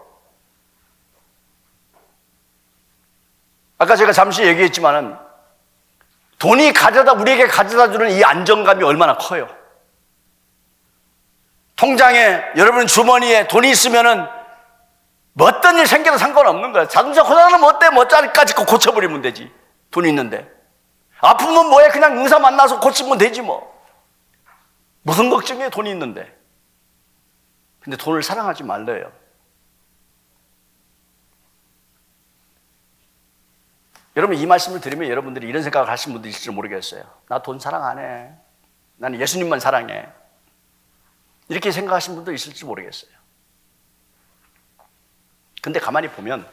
아까 제가 잠시 얘기했지만은 돈이 우리에게 가져다 주는 이 안정감이 얼마나 커요. 통장에, 여러분 주머니에 돈이 있으면은 뭐 어떤 일 생겨도 상관없는 거야. 자동차 고장나면 어때? 뭐 짜리까지 고쳐버리면 되지. 돈이 있는데. 아프면 뭐해? 그냥 의사 만나서 고치면 되지 뭐. 무슨 걱정이에요? 돈이 있는데. 근데 돈을 사랑하지 말래요. 여러분 이 말씀을 드리면 여러분들이 이런 생각을 하시는 분들이 있을지 모르겠어요. 나 돈 사랑 안 해. 나는 예수님만 사랑해. 이렇게 생각하시는 분도 있을지 모르겠어요. 근데 가만히 보면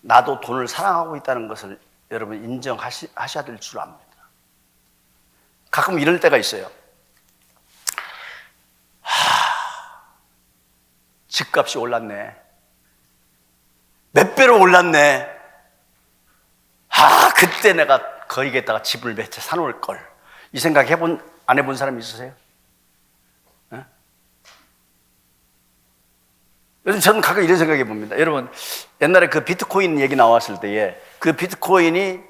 나도 돈을 사랑하고 있다는 것을 여러분 인정하셔야 될 줄 압니다. 가끔 이럴 때가 있어요. 집값이 올랐네. 몇 배로 올랐네. 그때 내가 거기에다가 집을 몇 채 사놓을 걸. 이 생각 안 해본 사람 있으세요? 네? 요즘 저는 가끔 이런 생각해 봅니다. 여러분, 옛날에 그 비트코인 얘기 나왔을 때에 그 비트코인이,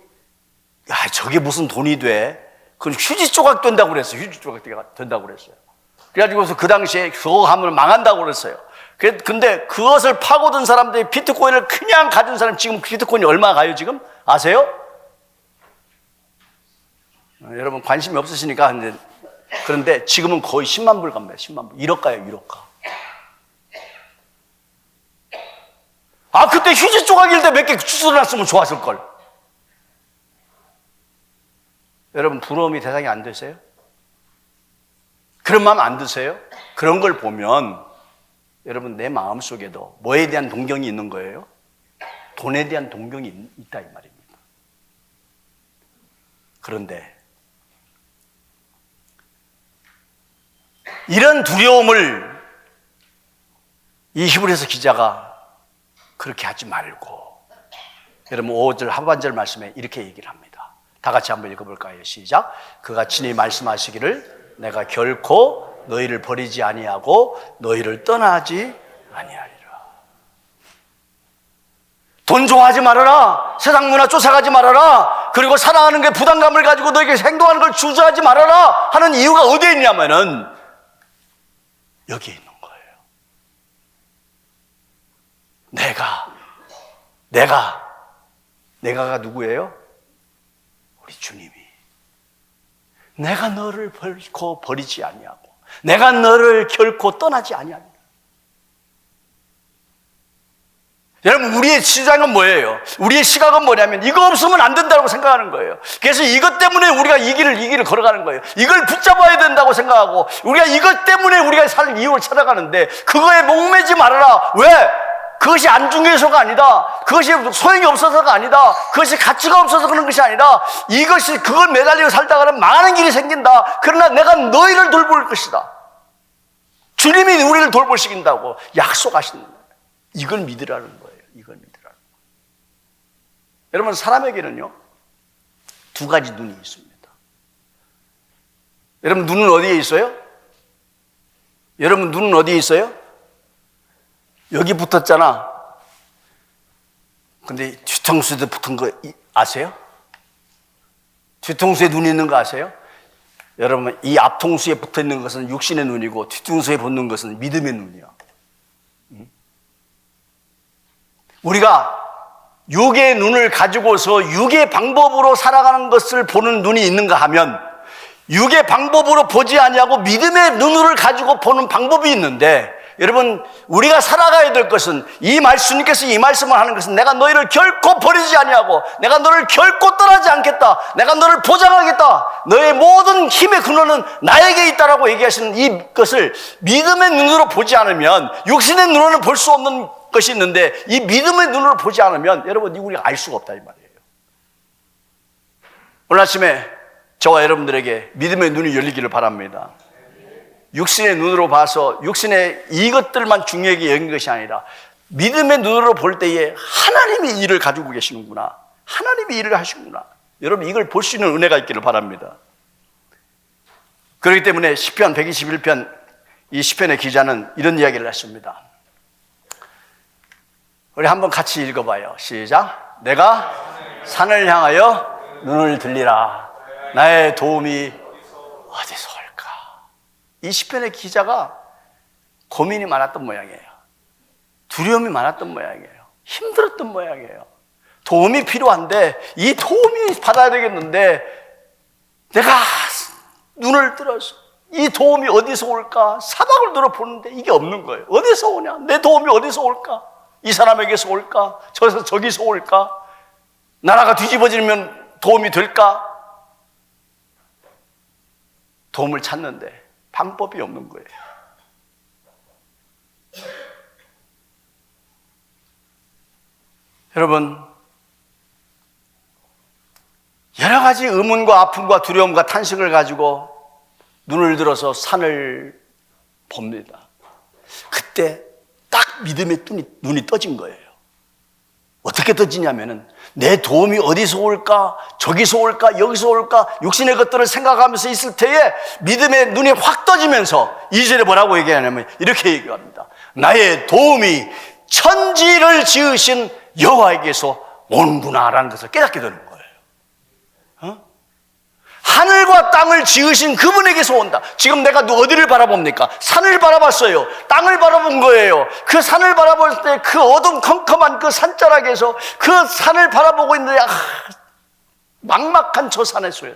저게 무슨 돈이 돼? 그건 휴지 조각 된다고 그랬어요. 휴지 조각 된다고 그랬어요. 그래가지고서 그 당시에 그거 하면 망한다고 그랬어요. 근데 그것을 파고든 사람들이 비트코인을 그냥 가진 사람, 지금 비트코인이 얼마 가요, 지금? 아세요? 여러분 관심이 없으시니까. 그런데 지금은 거의 10만 불 갑니다. 10만 불. 1억 가요, 1억 가. 그때 휴지 조각일 때 몇 개 주워놨으면 좋았을걸. 여러분 부러움이 대상이 안 되세요? 그런 마음 안 드세요? 그런 걸 보면 여러분 내 마음속에도 뭐에 대한 동경이 있는 거예요? 돈에 대한 동경이 있다 이 말입니다. 그런데 이런 두려움을 이 히브리서 기자가 그렇게 하지 말고, 여러분 5절 하반절 말씀에 이렇게 얘기를 합니다. 다 같이 한번 읽어볼까요? 시작. 그가 친히 말씀하시기를 내가 결코 너희를 버리지 아니하고 너희를 떠나지 아니하리라. 돈 좋아하지 말아라. 세상 문화 쫓아가지 말아라. 그리고 살아가는 게 부담감을 가지고 너에게 행동하는 걸 주저하지 말아라 하는 이유가 어디에 있냐면은 여기에 있는 거예요. 내가가 누구예요? 우리 주님이. 내가 너를 결코 버리지 아니하고 내가 너를 결코 떠나지 아니하리라. 여러분, 우리의 시장은 뭐예요? 우리의 시각은 뭐냐면 이거 없으면 안 된다고 생각하는 거예요. 그래서 이것 때문에 우리가 이 길을 걸어가는 거예요. 이걸 붙잡아야 된다고 생각하고 우리가 이것 때문에 우리가 살 이유를 찾아가는데 그거에 목매지 말아라. 왜? 그것이 안중에서가 아니다. 그것이 소용이 없어서가 아니다. 그것이 가치가 없어서 그런 것이 아니라 이것이 그걸 매달리고 살다가는 망하는 길이 생긴다. 그러나 내가 너희를 돌볼 것이다. 주님이 우리를 돌보시긴다고 약속하시는 거예요. 이걸 믿으라는 거예요. 이걸 믿으라는 거예요. 여러분, 사람에게는요 2가지 눈이 있습니다. 여러분, 눈은 어디에 있어요? 여러분, 눈은 어디에 있어요? 여기 붙었잖아. 근데 뒤통수에 붙은 거 아세요? 뒤통수에 눈이 있는 거 아세요? 여러분, 이 앞통수에 붙어 있는 것은 육신의 눈이고 뒤통수에 붙는 것은 믿음의 눈이야. 우리가 육의 눈을 가지고서 육의 방법으로 살아가는 것을 보는 눈이 있는가 하면 육의 방법으로 보지 아니하고 믿음의 눈을 가지고 보는 방법이 있는데, 여러분, 우리가 살아가야 될 것은 주님께서 이 말씀을 하는 것은 내가 너희를 결코 버리지 아니하고 내가 너를 결코 떠나지 않겠다. 내가 너를 보장하겠다. 너의 모든 힘의 근원은 나에게 있다라고 얘기하시는 이것을 믿음의 눈으로 보지 않으면, 육신의 눈으로는 볼 수 없는 것이 있는데 이 믿음의 눈으로 보지 않으면 여러분, 우리가 알 수가 없다 이 말이에요. 오늘 아침에 저와 여러분들에게 믿음의 눈이 열리기를 바랍니다. 육신의 눈으로 봐서 육신의 이것들만 중요하게 여긴 것이 아니라 믿음의 눈으로 볼 때에 하나님이 일을 가지고 계시는구나, 하나님이 일을 하시는구나, 여러분 이걸 볼 수 있는 은혜가 있기를 바랍니다. 그렇기 때문에 시편 121편, 이 시편의 기자는 이런 이야기를 했습니다. 우리 한번 같이 읽어봐요. 시작. 내가 산을 향하여 눈을 들리라. 나의 도움이 어디서 올까? 이 시편의 기자가 고민이 많았던 모양이에요. 두려움이 많았던 모양이에요. 힘들었던 모양이에요. 도움이 필요한데 이 도움이 받아야 되겠는데 내가 눈을 들어서 이 도움이 어디서 올까? 사방을 들어보는데 이게 없는 거예요. 어디서 오냐? 내 도움이 어디서 올까? 이 사람에게서 올까? 저기서 올까? 나라가 뒤집어지면 도움이 될까? 도움을 찾는데 방법이 없는 거예요. 여러분, 여러 가지 의문과 아픔과 두려움과 탄식을 가지고 눈을 들어서 산을 봅니다. 그때 딱 믿음의 눈이 떠진 거예요. 어떻게 떠지냐면은 내 도움이 어디서 올까? 저기서 올까? 여기서 올까? 육신의 것들을 생각하면서 있을 때에 믿음의 눈이 확 떠지면서 2절에 뭐라고 얘기하냐면 이렇게 얘기합니다. 나의 도움이 천지를 지으신 여호와에게서 오는구나라는 것을 깨닫게 되는 거예요. 하늘과 땅을 지으신 그분에게서 온다. 지금 내가 어디를 바라봅니까? 산을 바라봤어요. 땅을 바라본 거예요. 그 산을 바라볼 때 그 어둠컴컴한 그 산자락에서 그 산을 바라보고 있는데 막막한 저 산에서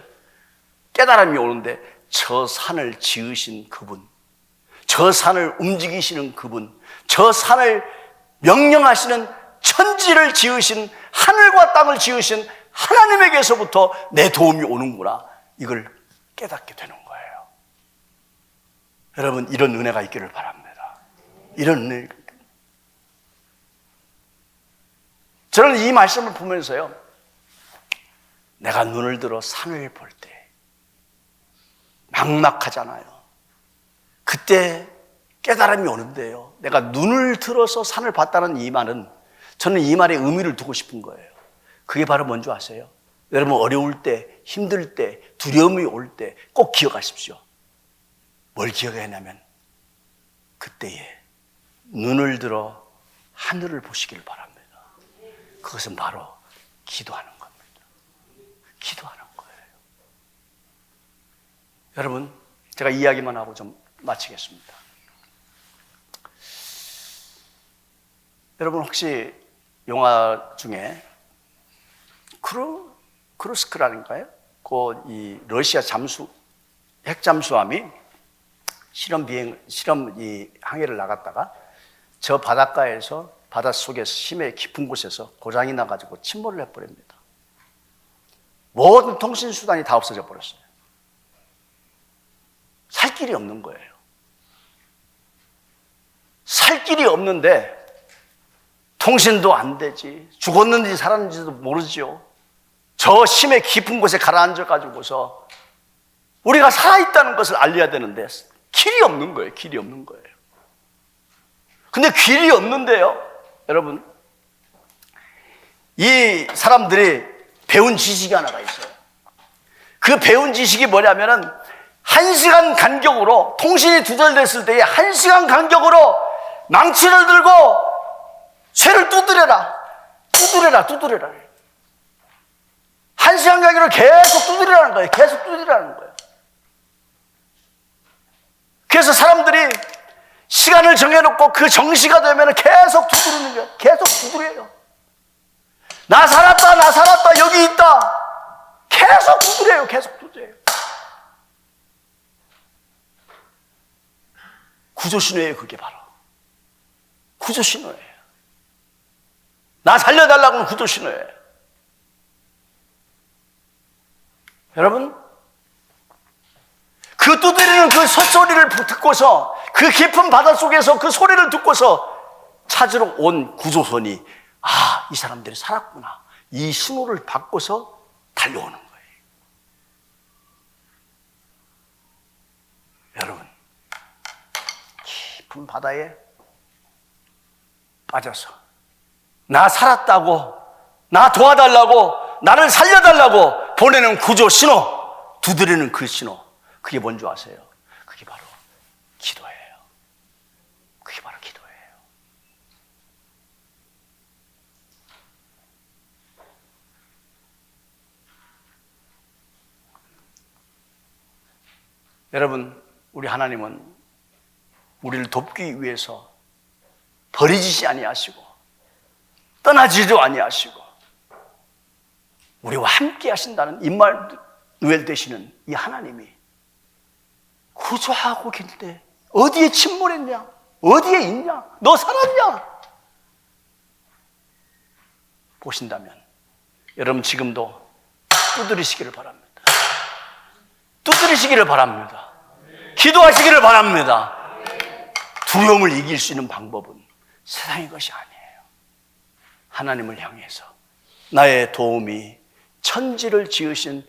깨달음이 오는데 저 산을 지으신 그분, 저 산을 움직이시는 그분, 저 산을 명령하시는 천지를 지으신, 하늘과 땅을 지으신 하나님에게서부터 내 도움이 오는구나, 이걸 깨닫게 되는 거예요. 여러분, 이런 은혜가 있기를 바랍니다. 이런 은혜. 저는 이 말씀을 보면서요, 내가 눈을 들어 산을 볼 때 막막하잖아요. 그때 깨달음이 오는데요. 내가 눈을 들어서 산을 봤다는 이 말은 저는 이 말에 의미를 두고 싶은 거예요. 그게 바로 뭔지 아세요? 여러분 어려울 때, 힘들 때, 두려움이 올 때 꼭 기억하십시오. 뭘 기억해야 하냐면 그때에 눈을 들어 하늘을 보시기를 바랍니다. 그것은 바로 기도하는 겁니다. 기도하는 거예요. 여러분, 제가 이야기만 하고 좀 마치겠습니다. 여러분 혹시 영화 중에 크루스크라는가요? 그 이 러시아 핵잠수함이 실험 항해를 나갔다가 저 바닷가에서 바닷속에서 심해 깊은 곳에서 고장이 나가지고 침몰을 해버립니다. 모든 통신수단이 다 없어져 버렸어요. 살 길이 없는 거예요. 살 길이 없는데 통신도 안 되지, 죽었는지 살았는지도 모르지요. 저 심해 깊은 곳에 가라앉아가지고서 우리가 살아있다는 것을 알려야 되는데 길이 없는 거예요. 길이 없는 거예요. 근데 길이 없는데요, 여러분, 이 사람들이 배운 지식이 하나가 있어요. 그 배운 지식이 뭐냐면은 1시간 간격으로, 통신이 두절됐을 때에 1시간 간격으로 망치를 들고 쇠를 두드려라. 1시간 간격으로 계속 두드리라는 거예요. 계속 두드리라는 거예요. 그래서 사람들이 시간을 정해놓고 그 정시가 되면 계속 두드리는 거예요. 계속 두드려요. 나 살았다, 여기 있다. 계속 두드려요. 계속 두드려요. 구조신호예요. 그게 바로 구조신호예요. 나 살려달라고 하면 구조신호예요. 여러분, 그 두드리는 그 소리를 듣고서, 그 깊은 바닷속에서 그 소리를 듣고서 찾으러 온 구조선이, 아, 이 사람들이 살았구나, 이 신호를 받고서 달려오는 거예요. 여러분, 깊은 바다에 빠져서 나 살았다고, 나 도와달라고, 나를 살려달라고 보내는 구조 신호, 두드리는 그 신호, 그게 뭔지 아세요? 그게 바로 기도예요. 그게 바로 기도예요. 여러분, 우리 하나님은 우리를 돕기 위해서 버리지 아니하시고 떠나지도 아니하시고 우리와 함께 하신다는 임마누엘 되시는 이 하나님이 구조하고 계신데 어디에 침몰했냐? 어디에 있냐? 너 살았냐? 보신다면 여러분 지금도 두드리시기를 바랍니다. 두드리시기를 바랍니다. 기도하시기를 바랍니다. 두려움을 이길 수 있는 방법은 세상의 것이 아니에요. 하나님을 향해서 나의 도움이 천지를 지으신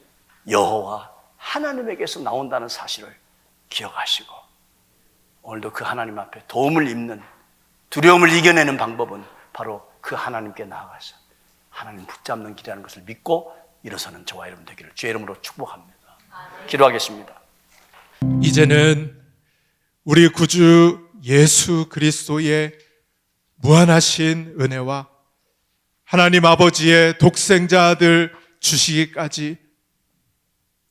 여호와 하나님에게서 나온다는 사실을 기억하시고 오늘도 그 하나님 앞에 도움을 입는, 두려움을 이겨내는 방법은 바로 그 하나님께 나아가서 하나님 붙잡는 길이라는 것을 믿고 일어서는 저와 여러분 되기를 주의 이름으로 축복합니다. 기도하겠습니다. 이제는 우리 구주 예수 그리스도의 무한하신 은혜와 하나님 아버지의 독생자 아들 주시기까지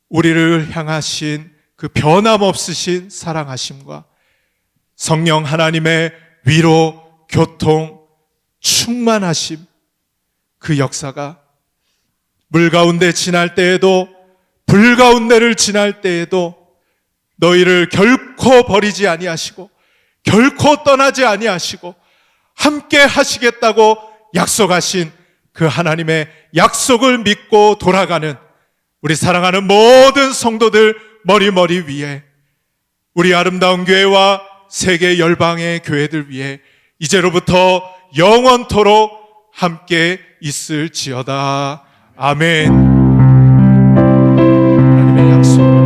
우리를 향하신 그 변함없으신 사랑하심과 성령 하나님의 위로, 교통, 충만하심, 그 역사가 물 가운데 지날 때에도 불 가운데를 지날 때에도 너희를 결코 버리지 아니하시고 결코 떠나지 아니하시고 함께 하시겠다고 약속하신 그 하나님의 약속을 믿고 돌아가는 우리 사랑하는 모든 성도들 머리 위에 우리 아름다운 교회와 세계 열방의 교회들 위해 이제로부터 영원토록 함께 있을지어다. 아멘. 하나님의 약속.